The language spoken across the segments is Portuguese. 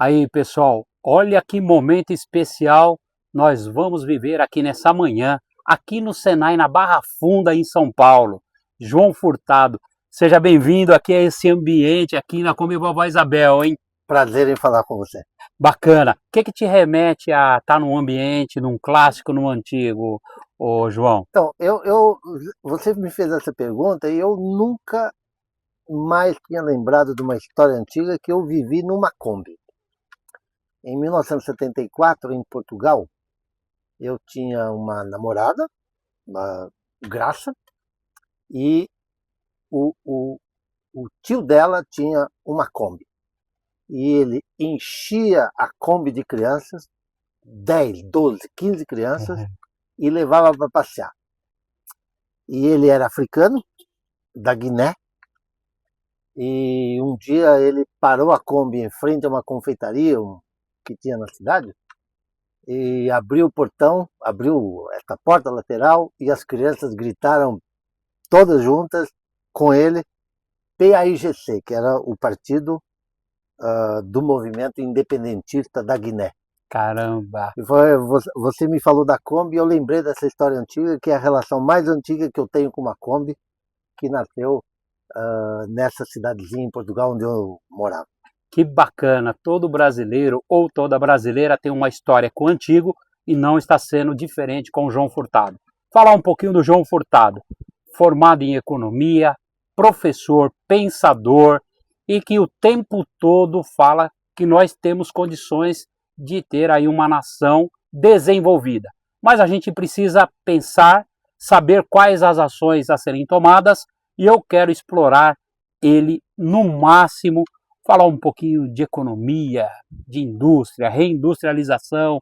Aí, pessoal, olha que momento especial nós vamos viver aqui nessa manhã, aqui no Senai, na Barra Funda, em São Paulo. João Furtado, seja bem-vindo aqui a esse ambiente, aqui na Come Vovó Isabel, hein? Prazer em falar com você. Bacana. O que te remete a estar num ambiente, num clássico, num antigo, ô João? Então, você me fez essa pergunta e eu nunca mais tinha lembrado de uma história antiga que eu vivi numa Kombi. Em 1974, em Portugal, eu tinha uma namorada, uma Graça, e o, o, o tio dela tinha uma Kombi. E ele enchia a Kombi de crianças, 10, 12, 15 crianças, e levava para passear. E ele era africano, da Guiné, e um dia ele parou a Kombi em frente a uma confeitaria que tinha na cidade e abriu o portão, abriu essa porta lateral e as crianças gritaram todas juntas com ele PAIGC, que era o partido do movimento independentista da Guiné. Caramba! E você me falou da Kombi e eu lembrei dessa história antiga, que é a relação mais antiga que eu tenho com uma Kombi, que nasceu nessa cidadezinha em Portugal onde eu morava. Que bacana! Todo brasileiro ou toda brasileira tem uma história com o antigo e não está sendo diferente com o João Furtado. Falar um pouquinho do João Furtado, formado em economia, professor, pensador e que o tempo todo fala que nós temos condições de ter aí uma nação desenvolvida. Mas a gente precisa pensar, saber quais as ações a serem tomadas e eu quero explorar ele no máximo, falar um pouquinho de economia, de indústria, reindustrialização,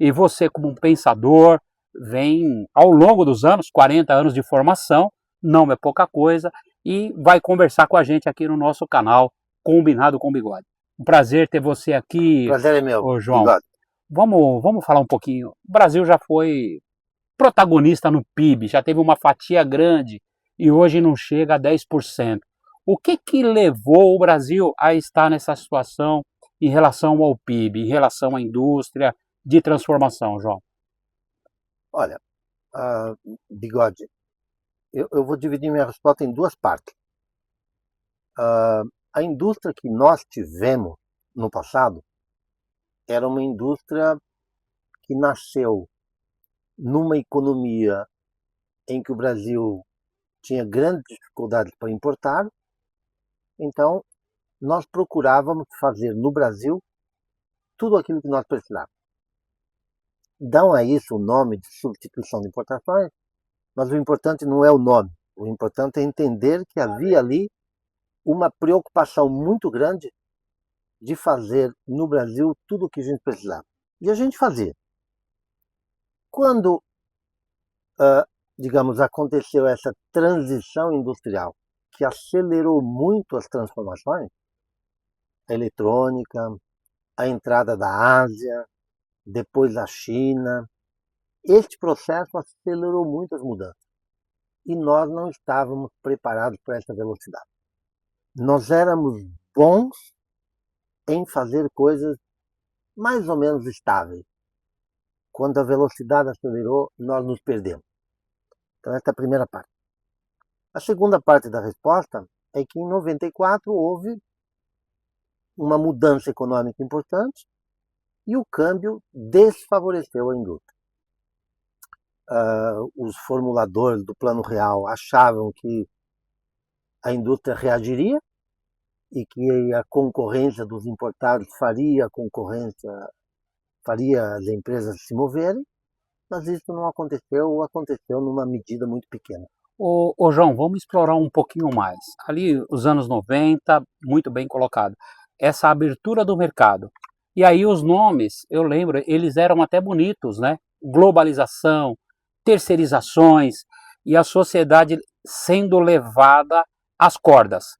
e você como um pensador vem ao longo dos anos, 40 anos de formação, não é pouca coisa, e vai conversar com a gente aqui no nosso canal Combinado com Bigode. Um prazer ter você aqui, Prazer é meu, ô João. Bigode. Vamos falar um pouquinho. O Brasil já foi protagonista no PIB, já teve uma fatia grande e hoje não chega a 10%. O que levou o Brasil a estar nessa situação em relação ao PIB, em relação à indústria de transformação, João? Olha, Bigode, eu vou dividir minha resposta em duas partes. A indústria que nós tivemos no passado era uma indústria que nasceu numa economia em que o Brasil tinha grandes dificuldades para importar, então nós procurávamos fazer no Brasil tudo aquilo que nós precisávamos. Dão a isso o nome de substituição de importações, mas o importante não é o nome, o importante é entender que havia ali uma preocupação muito grande de fazer no Brasil tudo o que a gente precisava. E a gente fazia. Quando, digamos, aconteceu essa transição industrial, que acelerou muito as transformações, a eletrônica, a entrada da Ásia, depois a China, este processo acelerou muito as mudanças. E nós não estávamos preparados para essa velocidade. Nós éramos bons em fazer coisas mais ou menos estáveis. Quando a velocidade acelerou, nós nos perdemos. Então, essa é a primeira parte. A segunda parte da resposta é que em 94 houve uma mudança econômica importante e o câmbio desfavoreceu a indústria. Os formuladores do Plano Real achavam que a indústria reagiria e que a concorrência dos importados faria as empresas se moverem, mas isso não aconteceu ou aconteceu numa medida muito pequena. Ô João, vamos explorar um pouquinho mais. Ali, os anos 90, muito bem colocado. Essa abertura do mercado. E aí os nomes, eu lembro, eles eram até bonitos, né? Globalização, terceirizações e a sociedade sendo levada às cordas.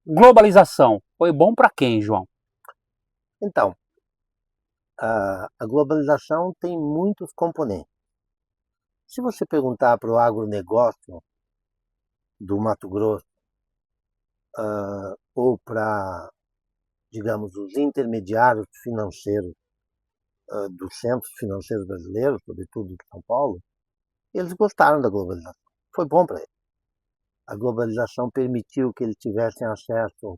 Globalização, foi bom para quem, João? Então, a globalização tem muitos componentes. Se você perguntar para o agronegócio do Mato Grosso ou para digamos, os intermediários financeiros dos centros financeiros brasileiros, sobretudo de São Paulo, eles gostaram da globalização. Foi bom para eles. A globalização permitiu que eles tivessem acesso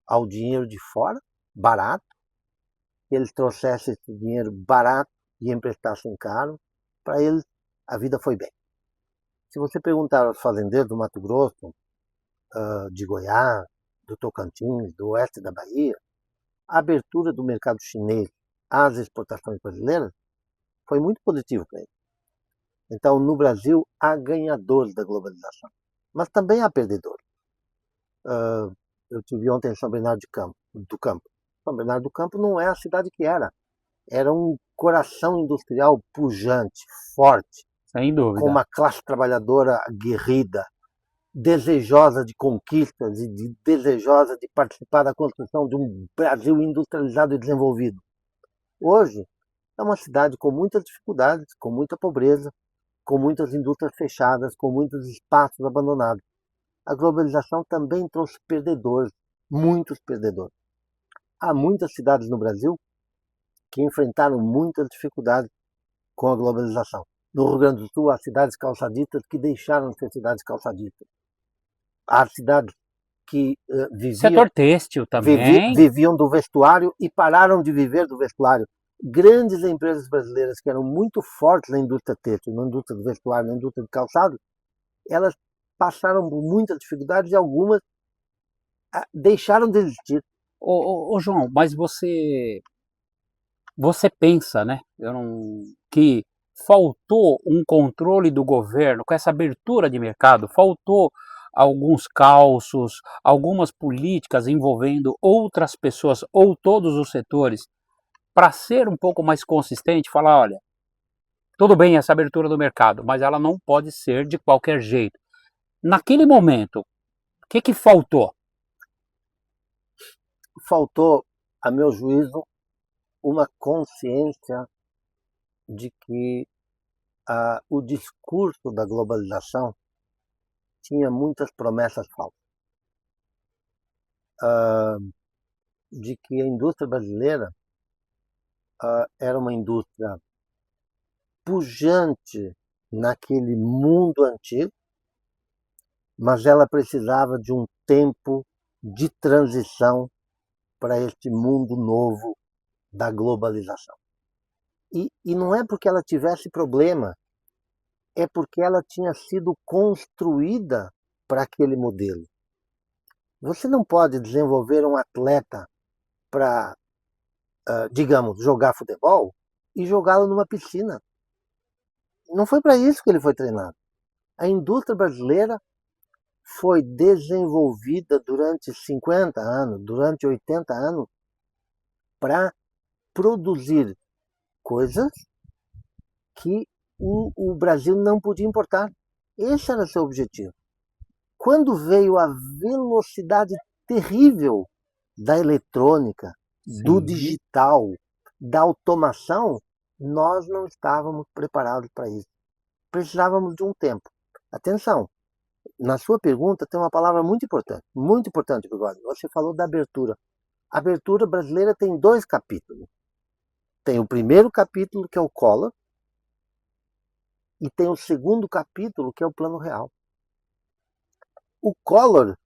ao dinheiro de fora, barato, que eles trouxessem esse dinheiro barato e emprestassem caro. Para eles, a vida foi bem. Se você perguntar aos fazendeiros do Mato Grosso, de Goiás, do Tocantins, do oeste da Bahia, a abertura do mercado chinês às exportações brasileiras foi muito positivo para eles. Então, no Brasil, há ganhadores da globalização, mas também há perdedores. Eu estive ontem em São Bernardo do Campo. São Bernardo do Campo não é a cidade que era. Era um coração industrial pujante, forte, Sem com dúvida. uma classe trabalhadora aguerrida, desejosa de conquistas e desejosa de participar da construção de um Brasil industrializado e desenvolvido. Hoje, é uma cidade com muitas dificuldades, com muita pobreza, com muitas indústrias fechadas, com muitos espaços abandonados. A globalização também trouxe perdedores, muitos perdedores. Há muitas cidades no Brasil que enfrentaram muitas dificuldades com a globalização. No Rio Grande do Sul, há cidades calçadistas que deixaram de ser cidades calçadistas. Há cidades que Setor têxtil também. viviam do vestuário e pararam de viver do vestuário. Grandes empresas brasileiras que eram muito fortes na indústria têxtil, na indústria do vestuário, na indústria do calçado, elas passaram por muitas dificuldades e algumas deixaram de existir. Ô, João, mas você pensa, né, que faltou um controle do governo com essa abertura de mercado, faltou alguns calços, algumas políticas envolvendo outras pessoas ou todos os setores para ser um pouco mais consistente, falar, olha, tudo bem essa abertura do mercado, mas ela não pode ser de qualquer jeito. Naquele momento, o que faltou? Faltou, a meu juízo, uma consciência de que o discurso da globalização tinha muitas promessas falsas. De que a indústria brasileira era uma indústria pujante naquele mundo antigo, mas ela precisava de um tempo de transição para este mundo novo da globalização. E não é porque ela tivesse problema, é porque ela tinha sido construída para aquele modelo. Você não pode desenvolver um atleta para, digamos, jogar futebol e jogá-lo numa piscina. Não foi para isso que ele foi treinado. A indústria brasileira foi desenvolvida durante 50 anos, durante 80 anos, para produzir coisas que o Brasil não podia importar. Esse era seu objetivo. Quando veio a velocidade terrível da eletrônica, do digital, da automação, nós não estávamos preparados para isso. Precisávamos de um tempo. Atenção, na sua pergunta tem uma palavra muito importante, Bigode. Você falou da abertura. A abertura brasileira tem 2 capítulos. Tem o primeiro capítulo, que é o Collor, e tem o segundo capítulo, que é o Plano Real. O Collor,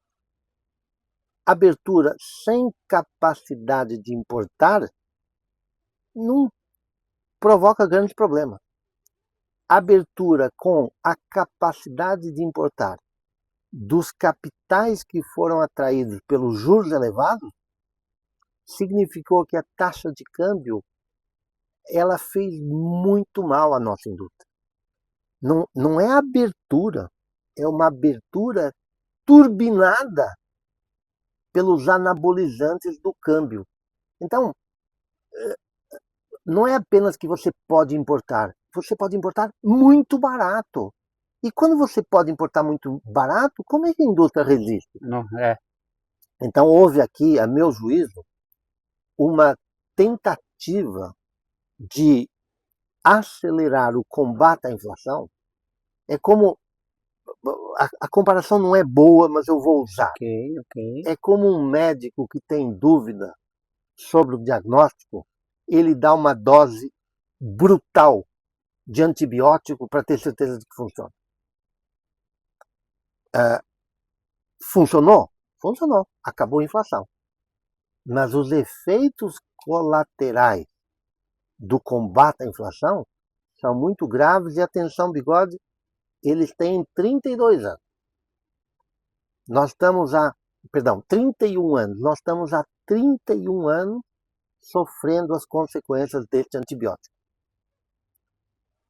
abertura sem capacidade de importar, não provoca grandes problemas. Abertura com a capacidade de importar dos capitais que foram atraídos pelos juros elevados, significou que a taxa de câmbio ela fez muito mal à nossa indústria. Não é abertura, é uma abertura turbinada pelos anabolizantes do câmbio. Então, não é apenas que você pode importar muito barato. E quando você pode importar muito barato, como é que a indústria resiste? Não, é. Então houve aqui, a meu juízo, uma tentativa de acelerar o combate à inflação. É como, a comparação não é boa, mas eu vou usar. Ok. É como um médico que tem dúvida sobre o diagnóstico, ele dá uma dose brutal de antibiótico para ter certeza de que funciona. Funcionou? Funcionou. Acabou a inflação. Mas os efeitos colaterais do combate à inflação são muito graves e, atenção, Bigode, eles têm 32 anos. Nós estamos 31 anos. Nós estamos há 31 anos sofrendo as consequências deste antibiótico.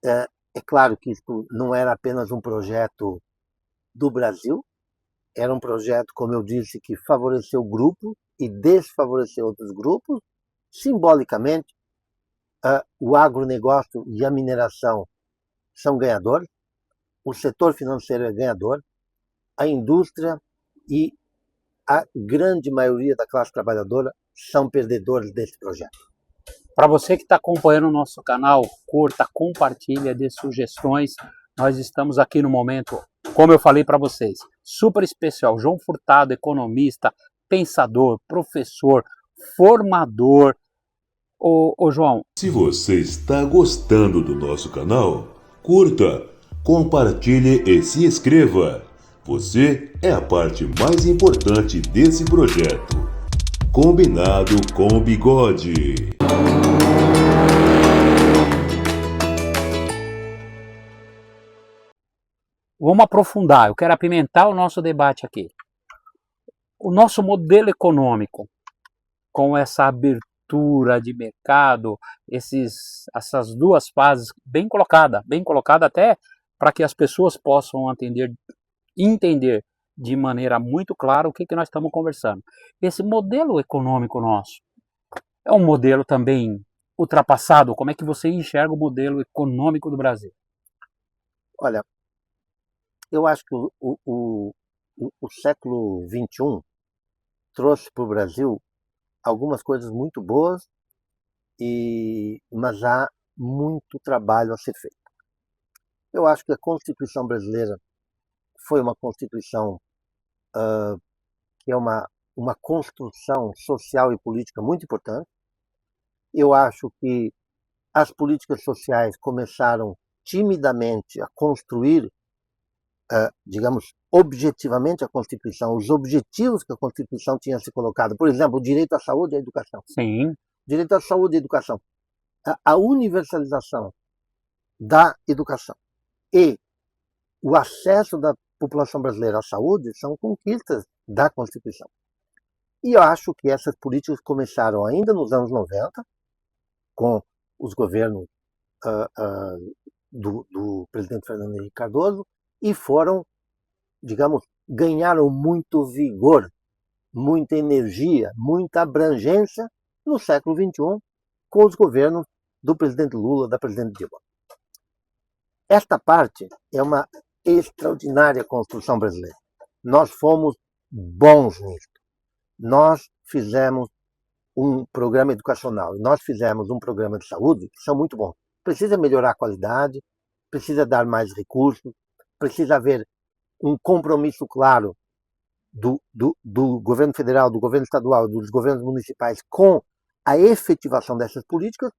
É claro que isso não era apenas um projeto do Brasil, era um projeto, como eu disse, que favoreceu grupos e desfavoreceu outros grupos. Simbolicamente, o agronegócio e a mineração são ganhadores, o setor financeiro é ganhador, a indústria e a grande maioria da classe trabalhadora são perdedores desse projeto. Para você que está acompanhando o nosso canal, curta, compartilha, dê sugestões. Nós estamos aqui no momento, como eu falei para vocês, super especial. João Furtado, economista, pensador, professor, formador. Ô João. Se você está gostando do nosso canal, curta, compartilhe e se inscreva. Você é a parte mais importante desse projeto. Combinado com o Bigode. Vamos aprofundar, eu quero apimentar o nosso debate aqui. O nosso modelo econômico, com essa abertura de mercado, essas duas fases bem colocada até para que as pessoas possam entender de maneira muito clara o que nós estamos conversando. Esse modelo econômico nosso é um modelo também ultrapassado? Como é que você enxerga o modelo econômico do Brasil? Olha, eu acho que o século XXI trouxe para o Brasil algumas coisas muito boas, mas há muito trabalho a ser feito. Eu acho que a Constituição brasileira foi uma Constituição que é uma construção social e política muito importante. Eu acho que as políticas sociais começaram timidamente a construir, digamos, objetivamente a Constituição, os objetivos que a Constituição tinha se colocado. Por exemplo, o direito à saúde e à educação. Sim. Direito à saúde e à educação. A universalização da educação e o acesso da população brasileira à saúde são conquistas da Constituição. E eu acho que essas políticas começaram ainda nos anos 90, com os governos do presidente Fernando Henrique Cardoso, e foram, digamos, ganharam muito vigor, muita energia, muita abrangência no século XXI, com os governos do presidente Lula, da presidente Dilma. Esta parte é uma extraordinária construção brasileira. Nós fomos bons nisso. Nós fizemos um programa educacional e nós fizemos um programa de saúde que são muito bons. Precisa melhorar a qualidade, precisa dar mais recursos, precisa haver um compromisso claro do governo federal, do governo estadual, dos governos municipais com a efetivação dessas políticas,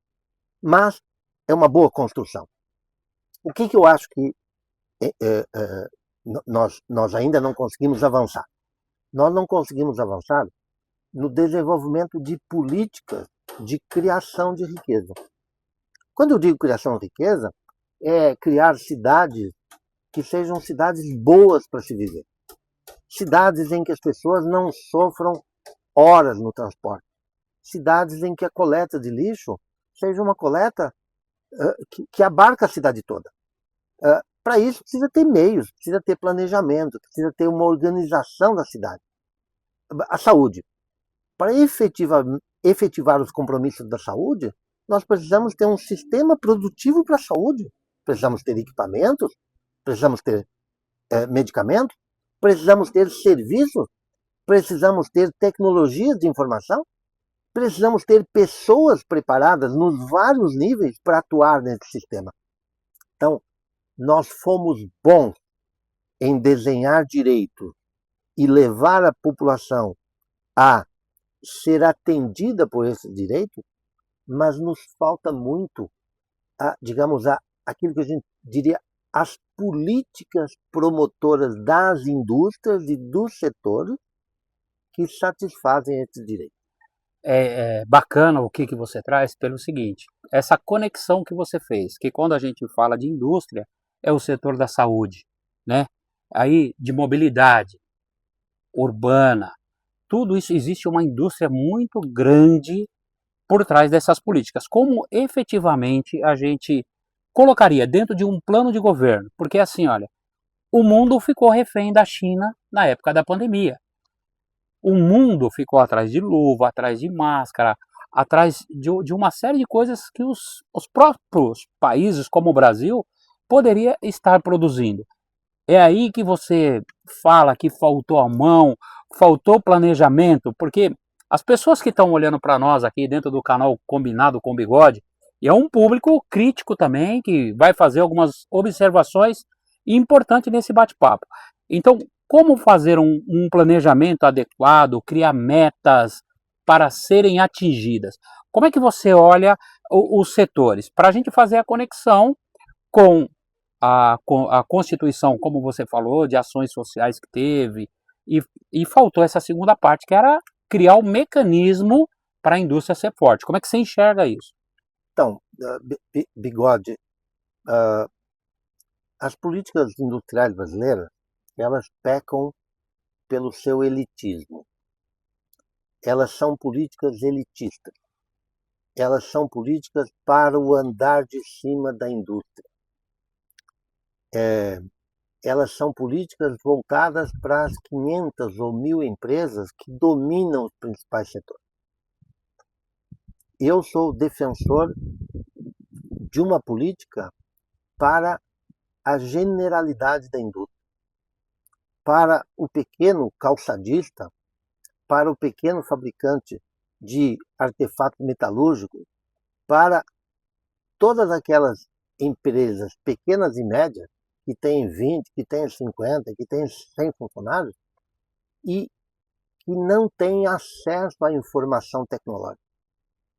mas é uma boa construção. O que eu acho que nós ainda não conseguimos avançar? Nós não conseguimos avançar no desenvolvimento de políticas de criação de riqueza. Quando eu digo criação de riqueza, é criar cidades que sejam cidades boas para se viver. Cidades em que as pessoas não sofram horas no transporte. Cidades em que a coleta de lixo seja uma coleta que abarca a cidade toda. Para isso precisa ter meios, precisa ter planejamento, precisa ter uma organização da cidade. A saúde. Para efetivar os compromissos da saúde, nós precisamos ter um sistema produtivo para a saúde. Precisamos ter equipamentos, precisamos ter medicamentos, precisamos ter serviços, precisamos ter tecnologias de informação, precisamos ter pessoas preparadas nos vários níveis para atuar nesse sistema. Então, nós fomos bons em desenhar direito e levar a população a ser atendida por esse direito, mas nos falta muito, aquilo que a gente diria, as políticas promotoras das indústrias e dos setores que satisfazem esse direito. É bacana o que você traz pelo seguinte, essa conexão que você fez, que quando a gente fala de indústria, é o setor da saúde, né? Aí de mobilidade urbana, tudo isso, existe uma indústria muito grande por trás dessas políticas. Como efetivamente a gente colocaria dentro de um plano de governo? Porque assim, olha, o mundo ficou refém da China na época da pandemia. O mundo ficou atrás de luva, atrás de máscara, atrás de uma série de coisas que os próprios países, como o Brasil, poderia estar produzindo. É aí que você fala que faltou a mão, faltou planejamento, porque as pessoas que estão olhando para nós aqui dentro do canal Combinado com Bigode, e é um público crítico também, que vai fazer algumas observações importantes nesse bate-papo. Então, como fazer um planejamento adequado, criar metas para serem atingidas? Como é que você olha os setores? Para a gente fazer a conexão com a Constituição, como você falou, de ações sociais que teve, e faltou essa segunda parte, que era criar o mecanismo para a indústria ser forte. Como é que você enxerga isso? Então, Bigode, as políticas industriais brasileiras, elas pecam pelo seu elitismo. Elas são políticas elitistas. Elas são políticas para o andar de cima da indústria. Elas são políticas voltadas para as 500 ou 1.000 empresas que dominam os principais setores. Eu sou defensor de uma política para a generalidade da indústria, para o pequeno calçadista, para o pequeno fabricante de artefatos metalúrgicos, para todas aquelas empresas pequenas e médias que têm 20, que têm 50, que têm 100 funcionários e que não têm acesso à informação tecnológica.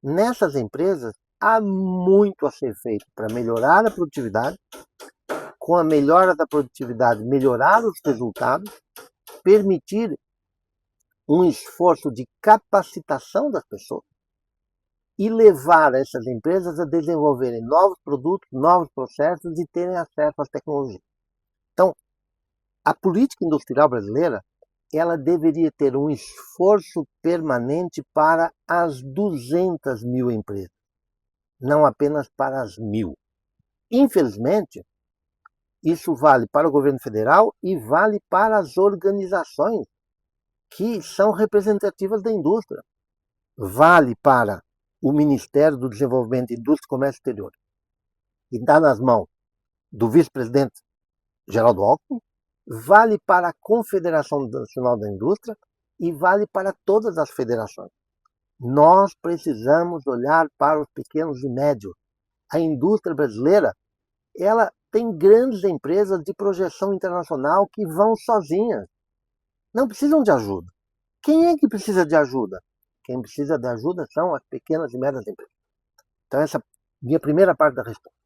Nessas empresas há muito a ser feito para melhorar a produtividade, com a melhora da produtividade, melhorar os resultados, permitir um esforço de capacitação das pessoas e levar essas empresas a desenvolverem novos produtos, novos processos e terem acesso às tecnologias. Então, a política industrial brasileira, ela deveria ter um esforço permanente para as 200.000 empresas, não apenas para as 1.000. Infelizmente, isso vale para o governo federal e vale para as organizações que são representativas da indústria. Vale para o Ministério do Desenvolvimento, Indústria e Comércio Exterior, que está nas mãos do vice-presidente Geraldo Alckmin, vale para a Confederação Nacional da Indústria e vale para todas as federações. Nós precisamos olhar para os pequenos e médios. A indústria brasileira, ela tem grandes empresas de projeção internacional que vão sozinhas. Não precisam de ajuda. Quem é que precisa de ajuda? Quem precisa de ajuda são as pequenas e médias empresas. Então essa é a minha primeira parte da resposta.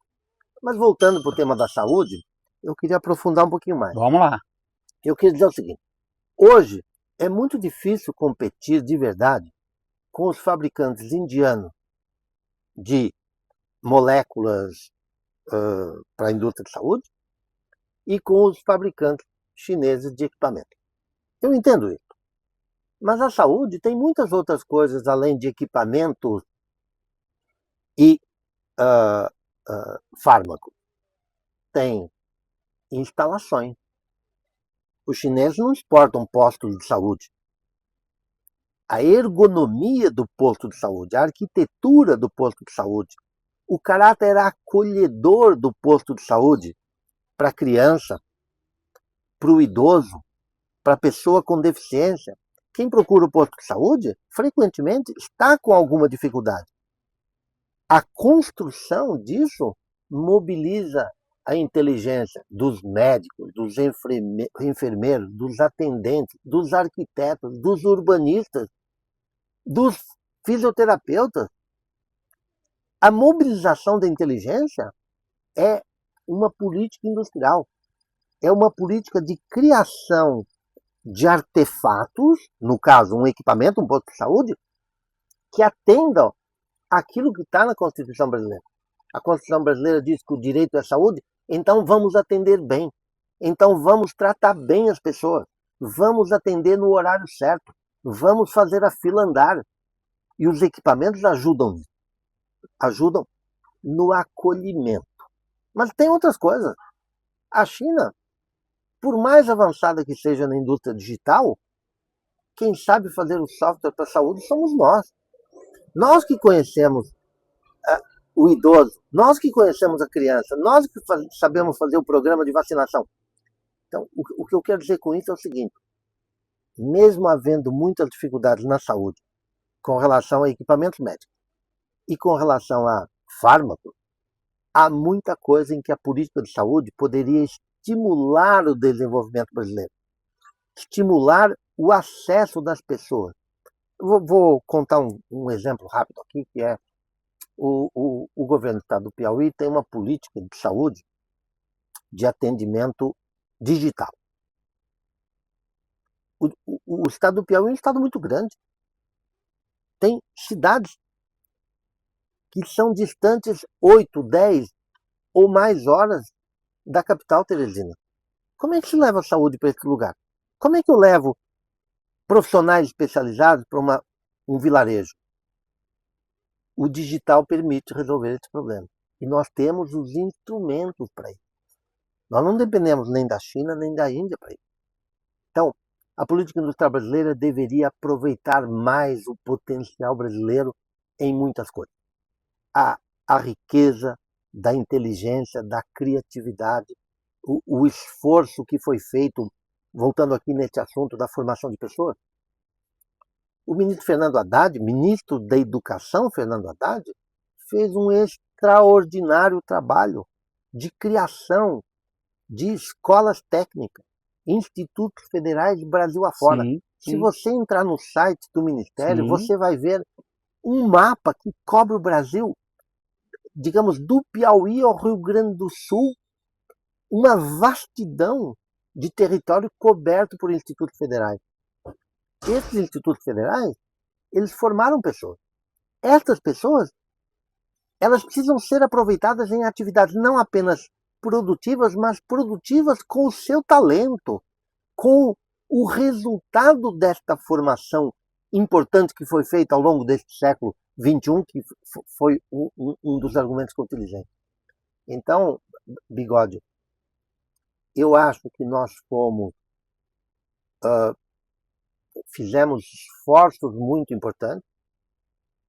Mas voltando para o tema da saúde, eu queria aprofundar um pouquinho mais. Vamos lá. Eu queria dizer o seguinte, hoje é muito difícil competir de verdade com os fabricantes indianos de moléculas para a indústria de saúde e com os fabricantes chineses de equipamento. Eu entendo isso. Mas a saúde tem muitas outras coisas além de equipamentos e fármacos. Tem instalações. Os chineses não exportam postos de saúde. A ergonomia do posto de saúde, a arquitetura do posto de saúde, o caráter acolhedor do posto de saúde para a criança, para o idoso, para a pessoa com deficiência. Quem procura o posto de saúde, frequentemente, está com alguma dificuldade. A construção disso mobiliza a inteligência dos médicos, dos enfermeiros, dos atendentes, dos arquitetos, dos urbanistas, dos fisioterapeutas. A mobilização da inteligência é uma política industrial, é uma política de criação de artefatos, no caso um equipamento, um posto de saúde, que atendam aquilo que está na Constituição brasileira. A Constituição brasileira diz que o direito é saúde, então vamos atender bem. Então vamos tratar bem as pessoas. Vamos atender no horário certo. Vamos fazer a fila andar. E os equipamentos ajudam nisso. Ajudam no acolhimento. Mas tem outras coisas. A China, por mais avançada que seja na indústria digital, quem sabe fazer o software para a saúde somos nós. Nós que conhecemos o idoso, nós que conhecemos a criança, nós que sabemos fazer o programa de vacinação. Então, o que eu quero dizer com isso é o seguinte: mesmo havendo muitas dificuldades na saúde com relação a equipamentos médicos e com relação a fármacos, há muita coisa em que a política de saúde poderia estimular o desenvolvimento brasileiro, estimular o acesso das pessoas. Vou contar um exemplo rápido aqui, que é o governo do estado do Piauí tem uma política de saúde de atendimento digital. O estado do Piauí é um estado muito grande. Tem cidades que são distantes 8, 10 ou mais horas da capital teresina. Como é que se leva a saúde para esse lugar? Como é que eu levo profissionais especializados para um vilarejo? O digital permite resolver esse problema. E nós temos os instrumentos para isso. Nós não dependemos nem da China, nem da Índia para isso. Então, a política industrial brasileira deveria aproveitar mais o potencial brasileiro em muitas coisas. A riqueza da inteligência, da criatividade, o esforço que foi feito, voltando aqui nesse assunto da formação de pessoas. O ministro Fernando Haddad, ministro da Educação Fernando Haddad, fez um extraordinário trabalho de criação de escolas técnicas, institutos federais de Brasil afora. Sim, Se sim, você entrar no site do Ministério, sim. você vai ver um mapa que cobre o Brasil, digamos, do Piauí ao Rio Grande do Sul, uma vastidão de território coberto por institutos federais. Esses institutos federais, eles formaram pessoas. Essas pessoas, elas precisam ser aproveitadas em atividades não apenas produtivas, mas produtivas com o seu talento, com o resultado desta formação importante que foi feita ao longo deste século XXI, que foi um dos argumentos que eu utilizei. Então, Bigode, eu acho que nós fizemos esforços muito importantes,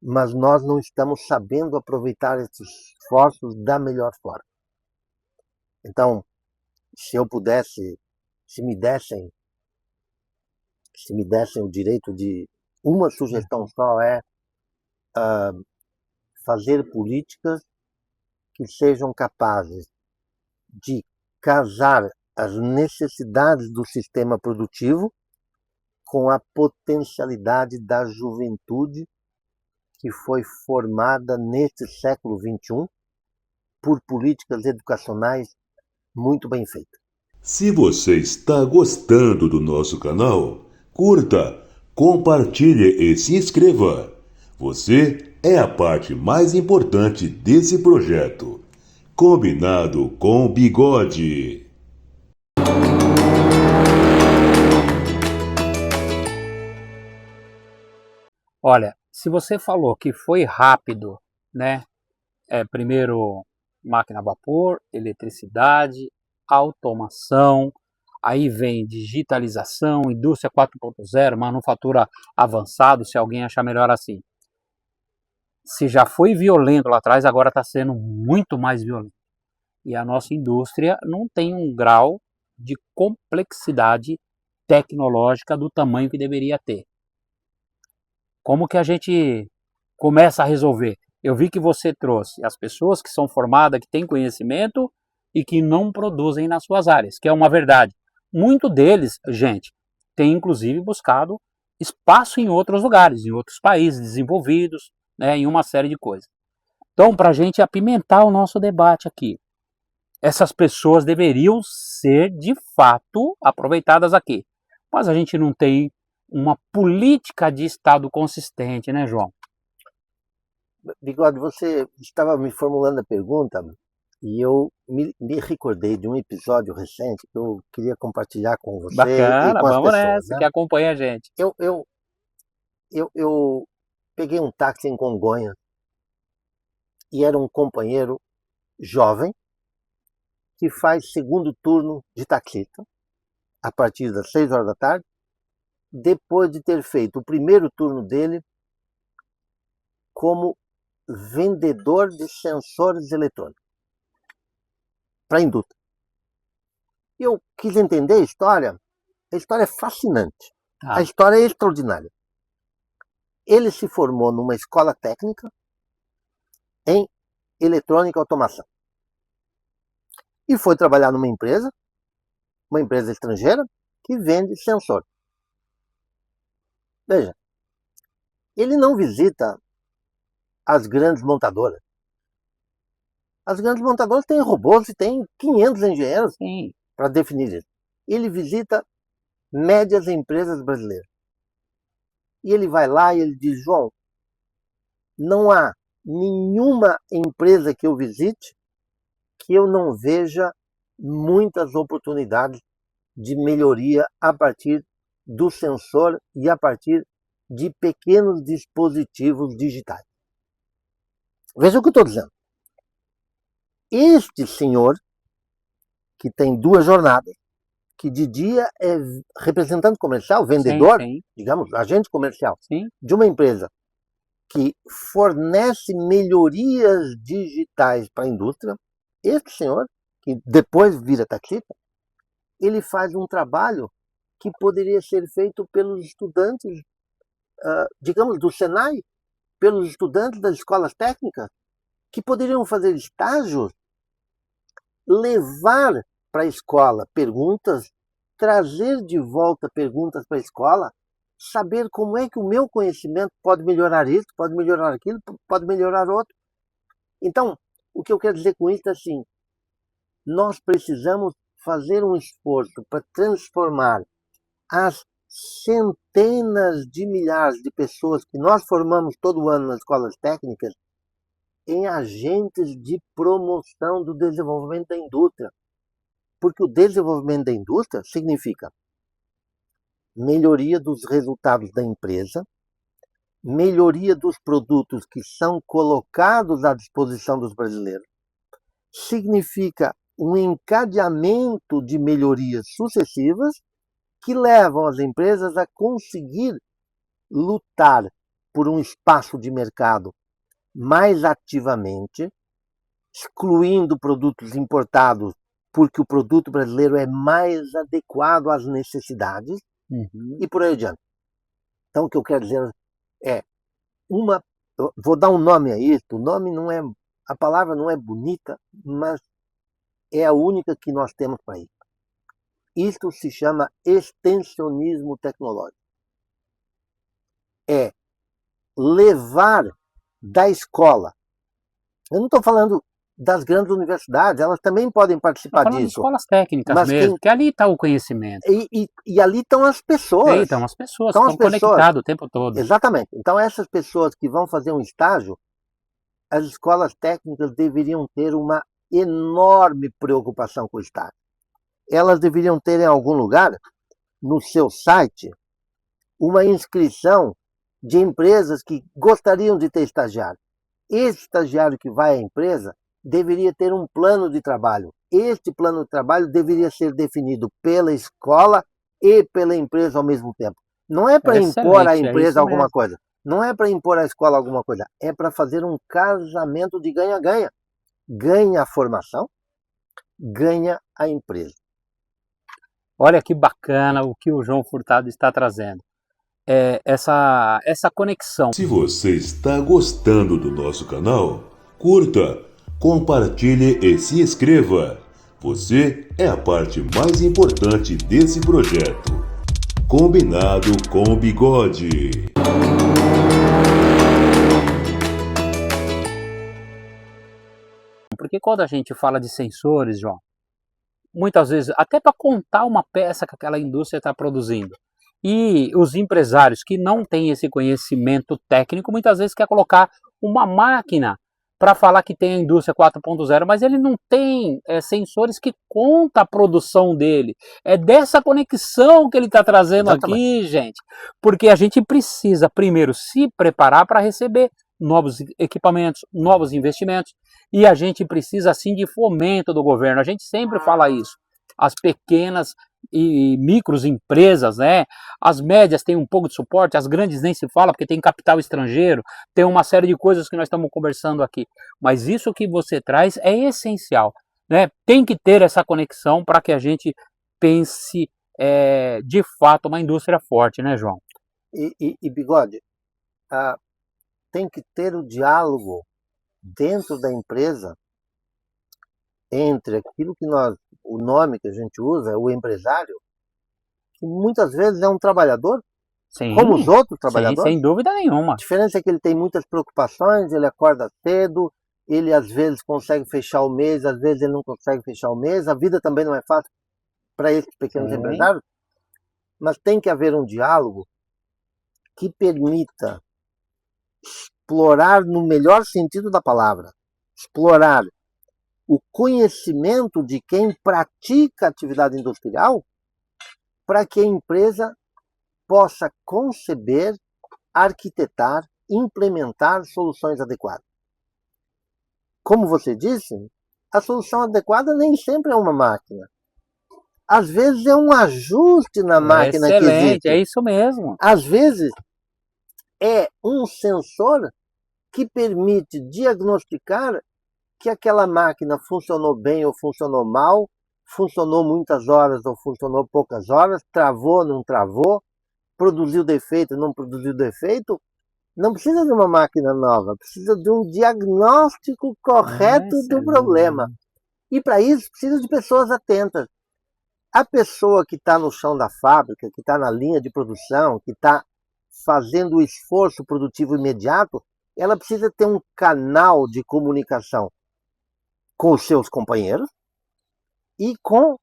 mas nós não estamos sabendo aproveitar esses esforços da melhor forma. Então, se eu pudesse, se me dessem o direito de uma sugestão só, é fazer políticas que sejam capazes de casar as necessidades do sistema produtivo com a potencialidade da juventude que foi formada neste século XXI por políticas educacionais muito bem feitas. Se você está gostando do nosso canal, curta, compartilhe e se inscreva. Você é a parte mais importante desse projeto. Combinado com o Bigode. Olha, se você falou que foi rápido, né? Primeiro máquina a vapor, eletricidade, automação, aí vem digitalização, indústria 4.0, manufatura avançado, se alguém achar melhor assim. Se já foi violento lá atrás, agora está sendo muito mais violento. E a nossa indústria não tem um grau de complexidade tecnológica do tamanho que deveria ter. Como que a gente começa a resolver? Eu vi que você trouxe as pessoas que são formadas, que têm conhecimento e que não produzem nas suas áreas, que é uma verdade. Muito deles, gente, tem inclusive buscado espaço em outros lugares, em outros países desenvolvidos, né, em uma série de coisas. Então, para a gente apimentar o nosso debate aqui, essas pessoas deveriam ser, de fato, aproveitadas aqui. Mas a gente não tem uma política de Estado consistente, né, João? Bigode, você estava me formulando a pergunta e eu me recordei de um episódio recente que eu queria compartilhar com você e Bacana, com as vamos pessoas, nessa, né? que acompanha a gente. Eu peguei um táxi em Congonhas e era um companheiro jovem que faz segundo turno de taxista a partir das 6 horas da tarde, depois de ter feito o primeiro turno dele como vendedor de sensores eletrônicos para a indústria. Eu quis entender a história é fascinante, a história é extraordinária. Ele se formou numa escola técnica em eletrônica e automação e foi trabalhar numa empresa estrangeira que vende sensor. Veja, ele não visita as grandes montadoras. As grandes montadoras têm robôs e têm 500 engenheiros para definir isso. Ele visita médias empresas brasileiras. E ele vai lá e ele diz: João, não há nenhuma empresa que eu visite que eu não veja muitas oportunidades de melhoria a partir do sensor e a partir de pequenos dispositivos digitais. Veja o que eu estou dizendo. Este senhor, que tem 2 jornadas, que de dia é representante comercial, vendedor, digamos, agente comercial, de uma empresa que fornece melhorias digitais para a indústria, este senhor, que depois vira taxista, ele faz um trabalho que poderia ser feito pelos estudantes, digamos, do Senai, pelos estudantes das escolas técnicas, que poderiam fazer estágios, levar para a escola perguntas, trazer de volta perguntas para a escola, saber como é que o meu conhecimento pode melhorar isso, pode melhorar aquilo, pode melhorar outro. Então, o que eu quero dizer com isso é assim, nós precisamos fazer um esforço para transformar as centenas de milhares de pessoas que nós formamos todo ano nas escolas técnicas em agentes de promoção do desenvolvimento da indústria. Porque o desenvolvimento da indústria significa melhoria dos resultados da empresa, melhoria dos produtos que são colocados à disposição dos brasileiros, significa um encadeamento de melhorias sucessivas que levam as empresas a conseguir lutar por um espaço de mercado mais ativamente, excluindo produtos importados, porque o produto brasileiro é mais adequado às necessidades, e por aí adiante. Então, o que eu quero dizer é, vou dar um nome a isso, o nome não é, a palavra não é bonita, mas é a única que nós temos para isso. Isto se chama extensionismo tecnológico. É levar da escola. Eu não estou falando das grandes universidades, elas também podem participar disso. Escolas técnicas mas mesmo, que ali está o conhecimento. E ali estão as pessoas. Estão as pessoas, estão conectadas o tempo todo. Exatamente. Então essas pessoas que vão fazer um estágio, as escolas técnicas deveriam ter uma enorme preocupação com o estágio. Elas deveriam ter em algum lugar, no seu site, uma inscrição de empresas que gostariam de ter estagiário. Esse estagiário que vai à empresa deveria ter um plano de trabalho. Este plano de trabalho deveria ser definido pela escola e pela empresa ao mesmo tempo. Não é para impor à empresa alguma coisa. Não é para impor à escola alguma coisa. É para fazer um casamento de ganha-ganha. Ganha a formação, ganha a empresa. Olha que bacana o que o João Furtado está trazendo. Essa conexão. Se você está gostando do nosso canal, curta, compartilhe e se inscreva. Você é a parte mais importante desse projeto. Combinado com Bigode. Porque quando a gente fala de sensores, João, muitas vezes, até para contar uma peça que aquela indústria está produzindo, e os empresários que não têm esse conhecimento técnico, muitas vezes quer colocar uma máquina para falar que tem a indústria 4.0, mas ele não tem sensores que conta a produção dele. É dessa conexão que ele está trazendo aqui, gente. Porque a gente precisa primeiro se preparar para receber novos equipamentos, novos investimentos, e a gente precisa assim de fomento do governo. A gente sempre fala isso. As pequenas e microempresas, né? As médias têm um pouco de suporte, as grandes nem se fala, porque tem capital estrangeiro, tem uma série de coisas que nós estamos conversando aqui. Mas isso que você traz é essencial, né? Tem que ter essa conexão para que a gente pense de fato uma indústria forte, né, João? E Bigode, tem que ter o diálogo dentro da empresa entre aquilo que o nome que a gente usa, o empresário, que muitas vezes é um trabalhador, Sim, como os outros trabalhadores. Sim, sem dúvida nenhuma. A diferença é que ele tem muitas preocupações, ele acorda cedo, ele às vezes consegue fechar o mês, às vezes ele não consegue fechar o mês, a vida também não é fácil para esses pequenos empresários, mas tem que haver um diálogo que permita explorar, no melhor sentido da palavra, explorar o conhecimento de quem pratica atividade industrial para que a empresa possa conceber, arquitetar, implementar soluções adequadas. Como você disse, a solução adequada nem sempre é uma máquina. Às vezes é um ajuste na máquina que existe. Excelente, é isso mesmo. Às vezes é um sensor que permite diagnosticar que aquela máquina funcionou bem ou funcionou mal, funcionou muitas horas ou funcionou poucas horas, travou ou não travou, produziu defeito ou não produziu defeito. Não precisa de uma máquina nova, precisa de um diagnóstico correto do problema. E para isso precisa de pessoas atentas. A pessoa que está no chão da fábrica, que está na linha de produção, que está fazendo o esforço produtivo imediato, ela precisa ter um canal de comunicação com os seus companheiros e com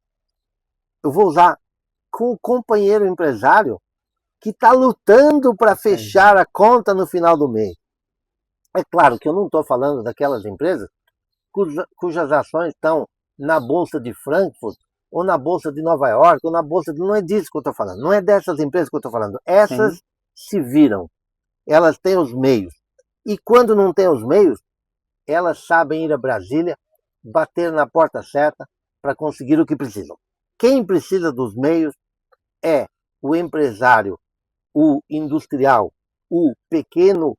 o companheiro empresário que está lutando para fechar a conta no final do mês. É claro que eu não estou falando daquelas empresas cujas ações estão na Bolsa de Frankfurt, ou na Bolsa de Nova York, ou na Bolsa de... Não é disso que eu estou falando. Não é dessas empresas que eu estou falando. Essas se viram. Elas têm os meios. E quando não têm os meios, elas sabem ir a Brasília, bater na porta certa para conseguir o que precisam. Quem precisa dos meios é o empresário, o industrial, o pequeno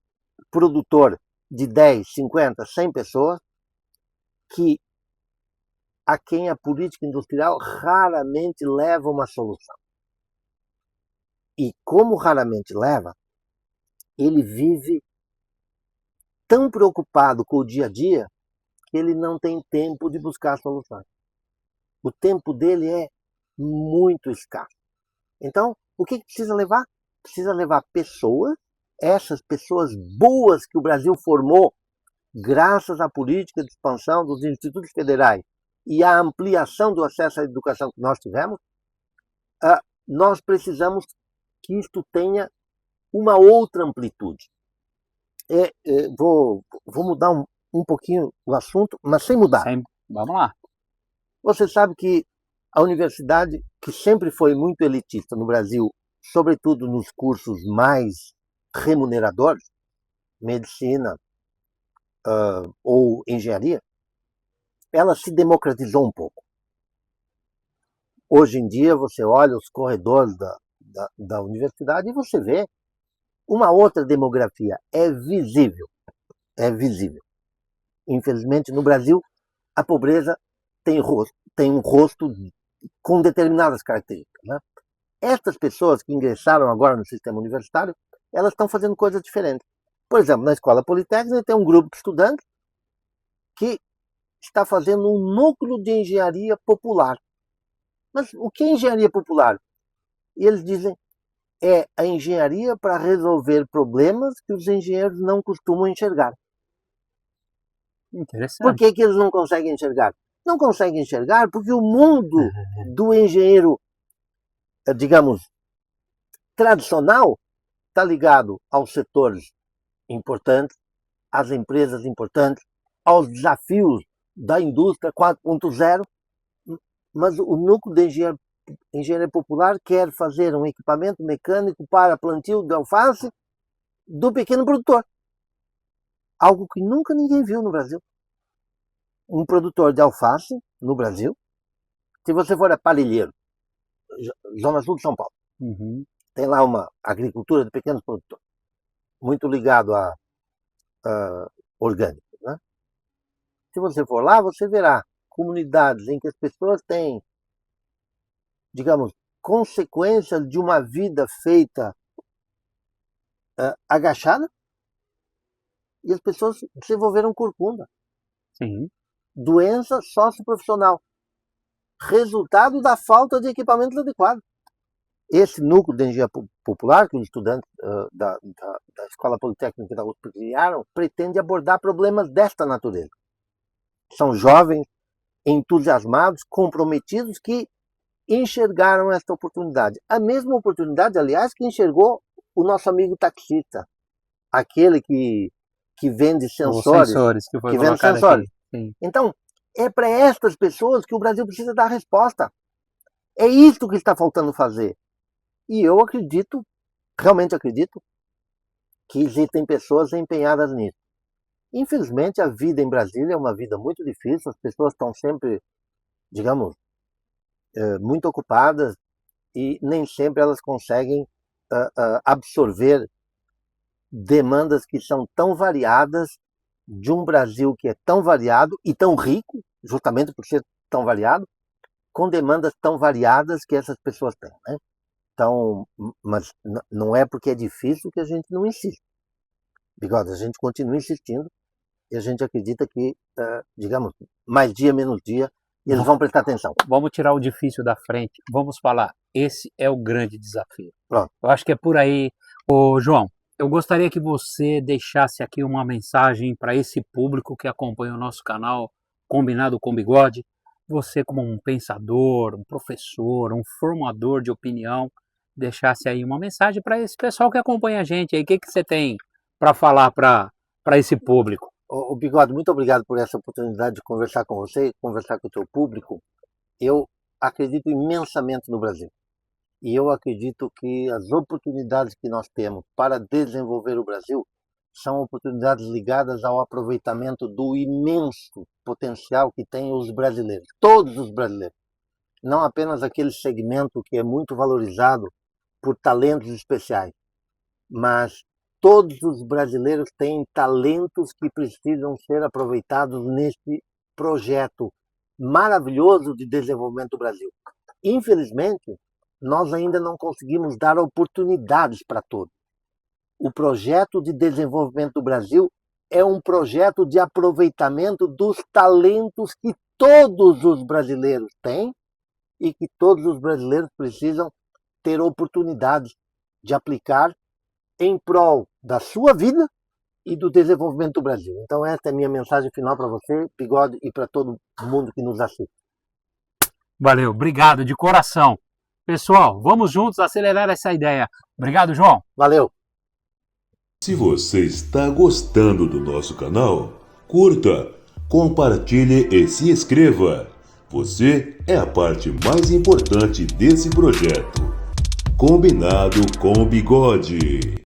produtor de 10, 50, 100 pessoas, a quem a política industrial raramente leva uma solução. E como raramente leva, ele vive tão preocupado com o dia a dia que ele não tem tempo de buscar soluções. O tempo dele é muito escasso. Então, o que precisa levar? Precisa levar pessoas, essas pessoas boas que o Brasil formou graças à política de expansão dos institutos federais e à ampliação do acesso à educação que nós tivemos. Nós precisamos que isto tenha uma outra amplitude. Vou mudar um pouquinho o assunto, mas sem mudar. Vamos lá. Você sabe que a universidade, que sempre foi muito elitista no Brasil, sobretudo nos cursos mais remuneradores, medicina ou engenharia, ela se democratizou um pouco. Hoje em dia, você olha os corredores da universidade e você vê uma outra demografia. É visível. É visível. Infelizmente, no Brasil, a pobreza tem um rosto com determinadas características, né? Estas pessoas que ingressaram agora no sistema universitário, elas estão fazendo coisas diferentes. Por exemplo, na Escola Politécnica tem um grupo de estudantes que está fazendo um núcleo de engenharia popular. Mas o que é engenharia popular? E eles dizem, é a engenharia para resolver problemas que os engenheiros não costumam enxergar. Interessante. Por que eles não conseguem enxergar? Não conseguem enxergar porque o mundo do engenheiro, digamos, tradicional, está ligado aos setores importantes, às empresas importantes, aos desafios da indústria 4.0, mas o núcleo de engenharia popular quer fazer um equipamento mecânico para plantio de alface do pequeno produtor. Algo que nunca ninguém viu no Brasil. Um produtor de alface no Brasil, se você for a Palilheiro, zona sul de São Paulo, tem lá uma agricultura de pequenos produtores, muito ligado a orgânico, né? Se você for lá, você verá comunidades em que as pessoas têm, digamos, consequências de uma vida feita agachada, e as pessoas desenvolveram corcunda. Sim. Doença socioprofissional. Resultado da falta de equipamentos adequados. Esse núcleo de engenharia popular, que os estudantes da Escola Politécnica da USP criaram, pretende abordar problemas desta natureza. São jovens, entusiasmados, comprometidos, que enxergaram esta oportunidade. A mesma oportunidade, aliás, que enxergou o nosso amigo taxista, aquele que vende sensores. Que vende sensores. Então, é para estas pessoas que o Brasil precisa dar resposta. É isso que está faltando fazer. E eu acredito, realmente acredito, que existem pessoas empenhadas nisso. Infelizmente, a vida em Brasília é uma vida muito difícil, as pessoas estão sempre, digamos, muito ocupadas e nem sempre elas conseguem absorver demandas que são tão variadas, de um Brasil que é tão variado e tão rico, justamente por ser tão variado, com demandas tão variadas que essas pessoas têm, né? Então, mas não é porque é difícil que a gente não insiste. Bigode, a gente continua insistindo e a gente acredita que, digamos, mais dia, menos dia, eles vão prestar atenção. Vamos tirar o difícil da frente, vamos falar, esse é o grande desafio. Pronto. Eu acho que é por aí. Ô, João, eu gostaria que você deixasse aqui uma mensagem para esse público que acompanha o nosso canal Combinado com Bigode. Você, como um pensador, um professor, um formador de opinião, deixasse aí uma mensagem para esse pessoal que acompanha a gente aí. O que você tem para falar para esse público? Ô, Bigode, muito obrigado por essa oportunidade de conversar com você, conversar com o teu público. Eu acredito imensamente no Brasil. E eu acredito que as oportunidades que nós temos para desenvolver o Brasil são oportunidades ligadas ao aproveitamento do imenso potencial que têm os brasileiros, todos os brasileiros. Não apenas aquele segmento que é muito valorizado por talentos especiais, mas todos os brasileiros têm talentos que precisam ser aproveitados neste projeto maravilhoso de desenvolvimento do Brasil. Infelizmente, nós ainda não conseguimos dar oportunidades para todos. O projeto de desenvolvimento do Brasil é um projeto de aproveitamento dos talentos que todos os brasileiros têm e que todos os brasileiros precisam ter oportunidades de aplicar em prol da sua vida e do desenvolvimento do Brasil. Então essa é a minha mensagem final para você, Bigode, e para todo mundo que nos assiste. Valeu, obrigado de coração. Pessoal, vamos juntos acelerar essa ideia. Obrigado, João. Valeu. Se você está gostando do nosso canal, curta, compartilhe e se inscreva. Você é a parte mais importante desse projeto. Combinado com Bigode.